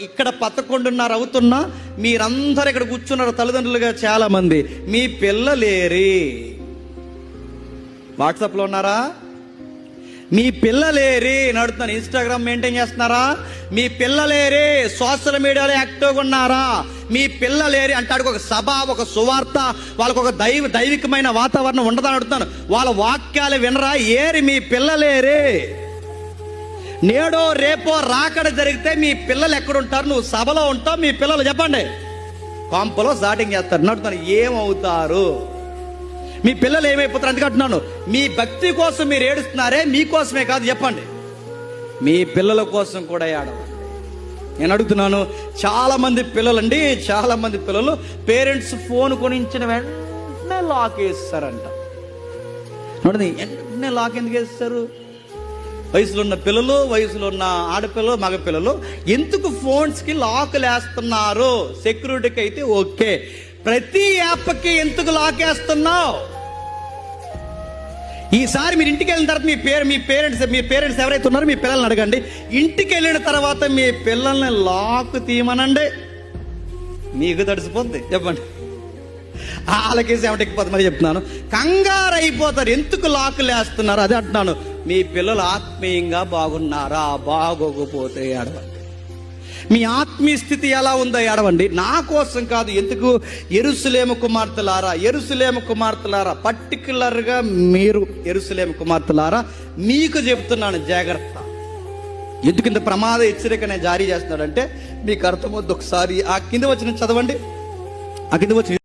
ఇక్కడ 11:30 అవుతున్నా మీరందరూ ఇక్కడ కూర్చున్నారు తల్లిదండ్రులుగా చాలా మంది. మీ పిల్లలేరి వాట్సాప్లో ఉన్నారా? మీ పిల్లలేరి నడుతున్నాను. ఇన్స్టాగ్రామ్ మెయింటైన్ చేస్తున్నారా? మీ పిల్లలేరి సోషల్ మీడియాలో యాక్టివ్గా ఉన్నారా? మీ పిల్లలేరి అంటాడు. ఒక సభ, ఒక సువార్త, వాళ్ళకు ఒక దైవికమైన వాతావరణం ఉండదని అడుగుతాను. వాళ్ళ వాక్యాలు వినరా? ఏరి మీ పిల్లలేరి. నేడో రేపో రాకడ జరిగితే మీ పిల్లలు ఎక్కడుంటారు? నువ్వు సభలో ఉంటావు, మీ పిల్లలు చెప్పండి కొంపలో స్టార్టింగ్ చేస్తారు. నడుతాను ఏమవుతారు? మీ పిల్లలు ఏమైపోతారు? అందుకే అంటున్నాను, మీ భక్తి కోసం మీరు ఏడుస్తున్నారే, మీకోసమే కాదు చెప్పండి, మీ పిల్లల కోసం కూడా ఏడవండి. నేను అడుగుతున్నాను, చాలా మంది పిల్లలండి, చాలా మంది పిల్లలు పేరెంట్స్ ఫోన్ కొనించిన వెంటనే లాక్ వేస్తారంట. వెంటనే లాక్ ఎందుకు వేస్తారు? వయసులో ఉన్న పిల్లలు, వయసులో ఉన్న ఆడపిల్లలు, మగ పిల్లలు ఎందుకు ఫోన్స్కి లాకులు వేస్తున్నారు? సెక్యూరిటీకి అయితే ఓకే, ప్రతి యాప్కి ఎందుకు లాక్ వేస్తున్నావు? ఈసారి మీరు ఇంటికి వెళ్ళిన తర్వాత మీ పేరెంట్స్ ఎవరైతే ఉన్నారో మీ పిల్లల్ని అడగండి. ఇంటికి వెళ్ళిన తర్వాత మీ పిల్లల్ని లాక్ తీయమనండి, మీకు తడిసిపోద్ది. చెప్పండి, వాళ్ళకేసి ఎవటెక్కిపోతుంది. మరి చెప్తున్నాను, కంగారు అయిపోతారు. ఎందుకు లాకులు వేస్తున్నారు? అదే అంటున్నాను, మీ పిల్లలు ఆత్మీయంగా బాగున్నారా? బాగోకపోతే ఏడవండి. మీ ఆత్మీయ స్థితి ఎలా ఉందో ఏడవండి. నా కోసం కాదు, ఎందుకు? యెరూషలేము కుమార్తెలారా, యెరూషలేము కుమార్తెలారా, పర్టికులర్గా మీరు యెరూషలేము కుమార్తెలారా మీకు చెప్తున్నాను, జాగ్రత్త. ఎందుకు ఇంత ప్రమాద హెచ్చరిక నేను జారీ చేస్తున్నాడంటే మీకు అర్థమవుతుంది. ఒకసారి ఆ కింద వచ్చిన చదవండి. ఆ కింద వచ్చిన